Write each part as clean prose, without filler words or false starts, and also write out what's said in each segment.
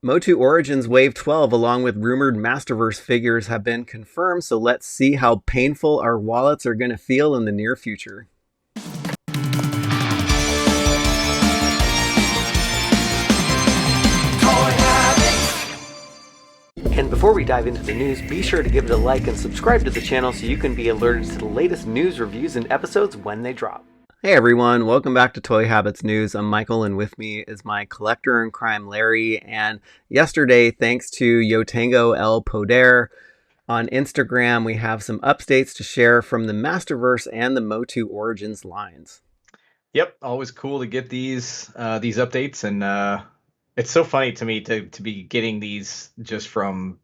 MOTU Origins Wave 12, along with rumored Masterverse figures, have been confirmed, so let's see how painful our wallets are going to feel in the near future. And before we dive into the news, be sure to give it a like and subscribe to the channel so you can be alerted to the latest news, reviews, and episodes when they drop. Hey everyone, welcome back to Toy Habits News. I'm Michael, and with me is my collector in crime, Larry. And yesterday, thanks to Yotango El Poder on Instagram, we have some updates to share from the Masterverse and the MOTU Origins lines. Yep, always cool to get these updates, and it's so funny to me to be getting these just from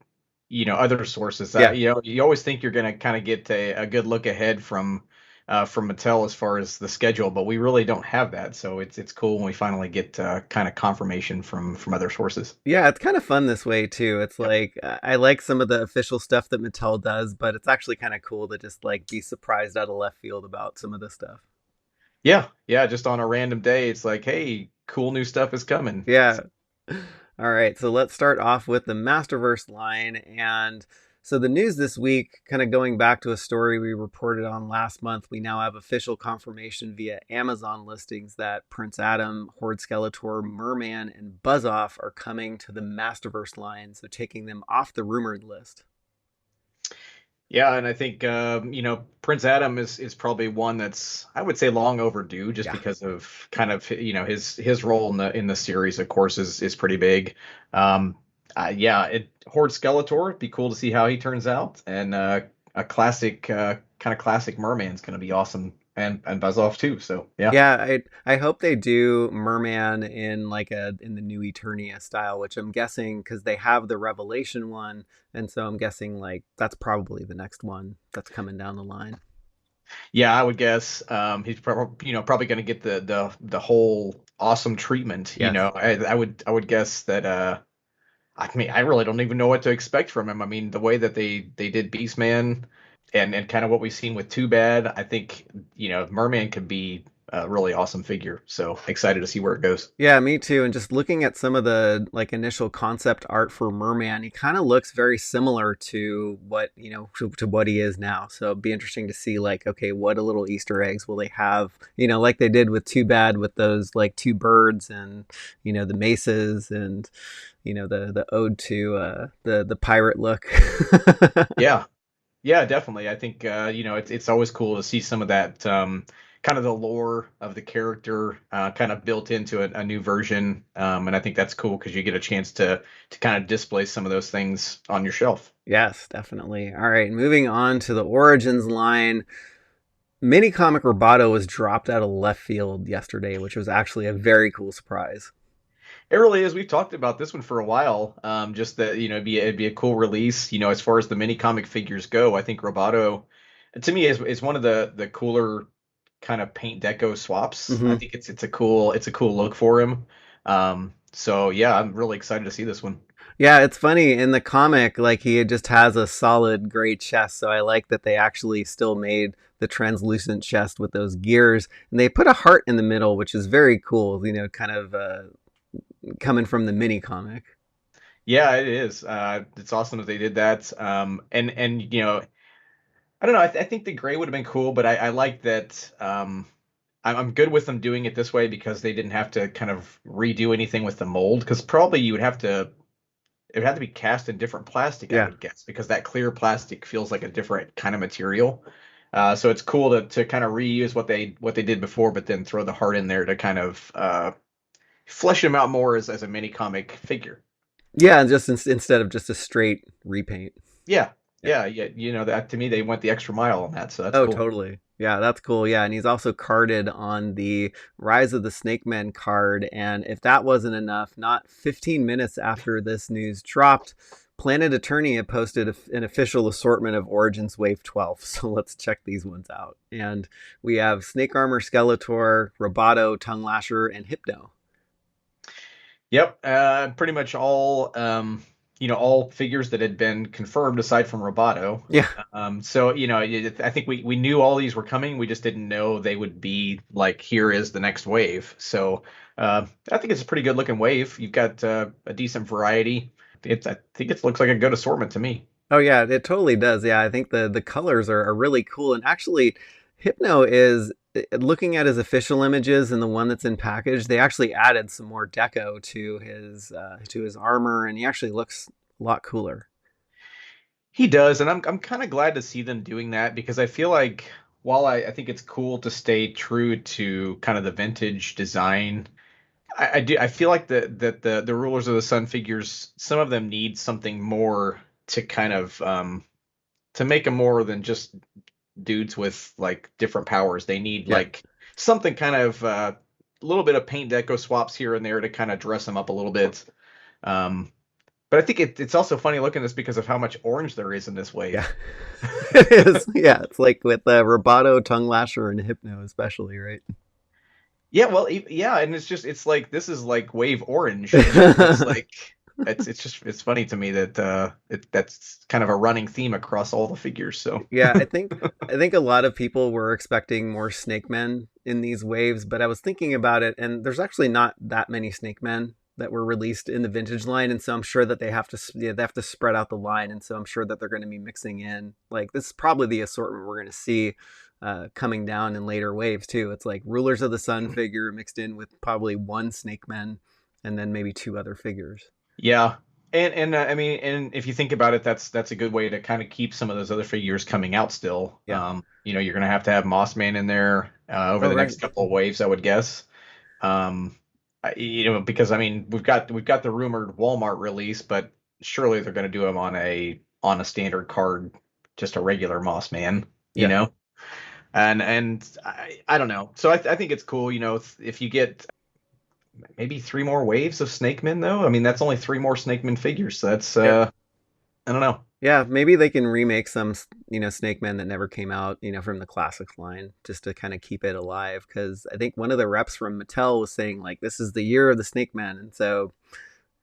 other sources. Yeah, You always think you're gonna kind of get a good look ahead from Mattel as far as the schedule, but we really don't have that. So it's cool when we finally get kind of confirmation from other sources. yeah, it's kind of fun this way too. It's Yep. like I like some of the official stuff that Mattel does, but it's actually kind of cool to just like be surprised out of left field about some of this stuff. Yeah, yeah, just on a random day, it's like, hey, cool new stuff is coming. Yeah. All right, so let's start off with the Masterverse line. And so the news this week, kind of going back to a story we reported on last month, we now have official confirmation via Amazon listings that Prince Adam, Horde Skeletor, Mer-Man, and Buzz-Off are coming to the Masterverse line, so taking them off the rumored list. Yeah, and I think Prince Adam is probably one that's I would say long overdue, just Yeah. because of kind of his role in the series, of course, is pretty big. Yeah, Horde Skeletor, it'd be cool to see how he turns out, and a classic kind of classic Merman's going to be awesome, and Buzz Off too. So yeah. Yeah, I hope they do Merman in like in the new Eternia style, which I'm guessing because they have the Revelation one, and so I'm guessing like that's probably the next one that's coming down the line. Yeah, I would guess he's probably going to get the whole awesome treatment. Yes. I would guess that I mean, I really don't even know what to expect from him. I mean, the way that they did Beastman and kind of what we've seen with Too Bad, I think, Merman could be a really awesome figure. So excited to see where it goes. Yeah, me too. And just looking at some of the like initial concept art for Merman, he kind of looks very similar to what, to what he is now. So it'd be interesting to see like, okay, what a little Easter eggs will they have, like they did with Too Bad with those like two birds and, the maces and, the ode to the pirate look. Yeah. Yeah, definitely. I think it's always cool to see some of that kind of the lore of the character kind of built into a new version, and I think that's cool because you get a chance to kind of display some of those things on your shelf. Yes, definitely. All right, moving on to the Origins line. Mini comic Roboto was dropped out of left field yesterday, which was actually a very cool surprise. It really is. We've talked about this one for a while. Just that it'd be a cool release. As far as the mini comic figures go, I think Roboto, to me, is one of the cooler kind of paint deco swaps. I Hmm. think it's a cool look for him. So yeah, I'm really excited to see this one. Yeah, it's funny in the comic, like he just has a solid gray chest. So I like that they actually still made the translucent chest with those gears, and they put a heart in the middle, which is very cool. Kind of coming from the mini comic. Yeah, it is. It's awesome that they did that. And I don't know. I think the gray would have been cool, but I like that. I'm good with them doing it this way because they didn't have to kind of redo anything with the mold. Because probably it would have to be cast in different plastic, I Yeah. would guess, because that clear plastic feels like a different kind of material. So it's cool to kind of reuse what they did before, but then throw the heart in there to kind of flesh him out more as a mini comic figure. Yeah, and just instead of just a straight repaint. Yeah, Yeah. yeah, yeah. That to me, they went the extra mile on that, so that's Oh, cool. totally. Yeah, that's cool. Yeah, and he's also carded on the Rise of the Snake Men card. And if that wasn't enough, not 15 minutes after this news dropped, Planet Eternia posted an official assortment of Origins Wave 12. So let's check these ones out. And we have Snake Armor Skeletor, Roboto, Tongue Lasher, and Hypno. Yep, pretty much all. all figures that had been confirmed aside from Roboto. Yeah. So I think we knew all these were coming. We just didn't know they would be like, here is the next wave. So I think it's a pretty good looking wave. You've got a decent variety. I think it looks like a good assortment to me. Oh yeah, it totally does. Yeah, I think the colors are really cool. And actually, Hypno is looking at his official images and the one that's in package. They actually added some more deco to his armor, and he actually looks a lot cooler. He does, and I'm kind of glad to see them doing that because I feel like while I think it's cool to stay true to kind of the vintage design, I feel like the rulers of the sun figures, some of them need something more to kind of to make them more than just dudes with like different powers. They need Yeah. like something kind of a little bit of paint deco swaps here and there to kind of dress them up a little bit. Um, but I think it's also funny looking at this because of how much orange there is in this Yeah. wave. It is. Yeah, it's like with Roboto, Tongue Lasher, and Hypno especially, right? Yeah, well, yeah, and it's like this is like wave orange, and it's like it's funny to me that that's kind of a running theme across all the figures. So Yeah, I think a lot of people were expecting more Snake Men in these waves, but I was thinking about it, and there's actually not that many Snake Men that were released in the vintage line, and so I'm sure that they have to spread out the line, and so I'm sure that they're going to be mixing in like this is probably the assortment we're going to see coming down in later waves too. It's like Rulers of the Sun figure mixed in with probably one Snake Men, and then maybe two other figures. yeah, and I mean, and if you think about it, that's a good way to kind of keep some of those other figures coming out still. Yeah. You're gonna have to have Moss Man in there over Oh the right. next couple of waves, I would guess. Because I mean, we've got the rumored Walmart release, but surely they're going to do them on a standard card, just a regular Moss Man, you Yeah. know. And I don't know. So I think it's cool, if you get maybe three more waves of Snake Men, though. I mean, that's only three more Snake Men figures. So that's Yeah. I don't know. Yeah, maybe they can remake some, Snake Men that never came out, from the classics line, just to kind of keep it alive. Because I think one of the reps from Mattel was saying like, "This is the year of the Snake Man," and so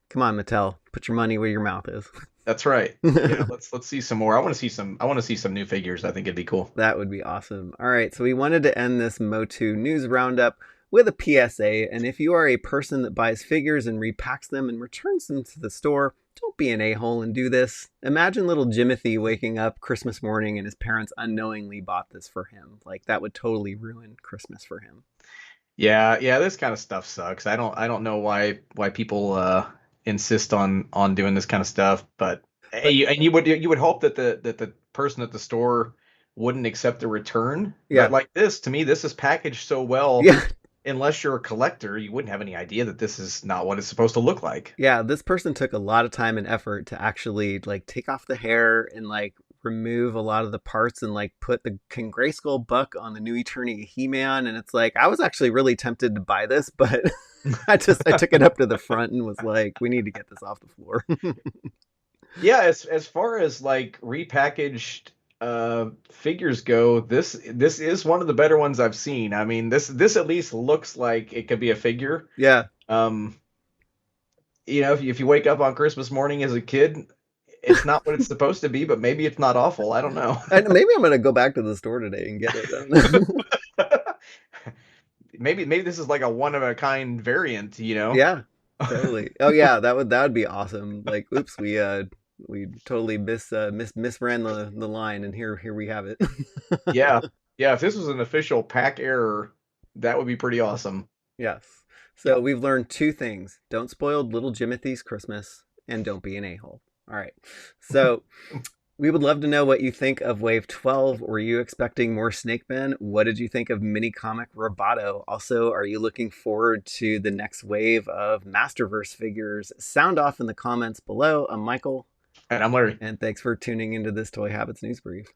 come on, Mattel, put your money where your mouth is. That's right. Yeah, let's see some more. I want to see some new figures. I think it'd be cool. That would be awesome. All right, so we wanted to end this MOTU news roundup with a PSA. And if you are a person that buys figures and repacks them and returns them to the store, don't be an a-hole and do this. Imagine little Jimothy waking up Christmas morning and his parents unknowingly bought this for him. Like that would totally ruin Christmas for him. Yeah, this kind of stuff sucks. I don't know why people insist on doing this kind of stuff, but But you would hope that the person at the store wouldn't accept a return. But yeah, like this, to me, this is packaged so well, yeah, unless you're a collector, you wouldn't have any idea that this is not what it's supposed to look like. yeah, this person took a lot of time and effort to actually like take off the hair and like remove a lot of the parts and like put the King Grayskull buck on the New Eternity He-Man, and it's like I was actually really tempted to buy this, but I took it up to the front and was like, we need to get this off the floor. Yeah, as far as like repackaged figures go, this is one of the better ones I've seen. I mean, this at least looks like it could be a figure. Yeah, Um, if you wake up on Christmas morning as a kid, it's not what it's supposed to be, but maybe it's not awful. I don't know. and maybe I'm gonna go back to the store today and get it then. Maybe this is like a one of a kind variant, you know? Yeah, totally. Oh yeah, that would be awesome. Like, oops, we totally misran the line, and here we have it. Yeah. Yeah, if this was an official pack error, that would be pretty awesome. Yes. Yeah. So we've learned two things: don't spoil little Jimothy's Christmas, and don't be an a-hole. All right. So we would love to know what you think of Wave 12. Were you expecting more Snake Men? What did you think of mini comic Roboto? Also, are you looking forward to the next wave of Masterverse figures? Sound off in the comments below. I'm Michael, And I'm Larry. and thanks for tuning into this Toy Habits News Brief.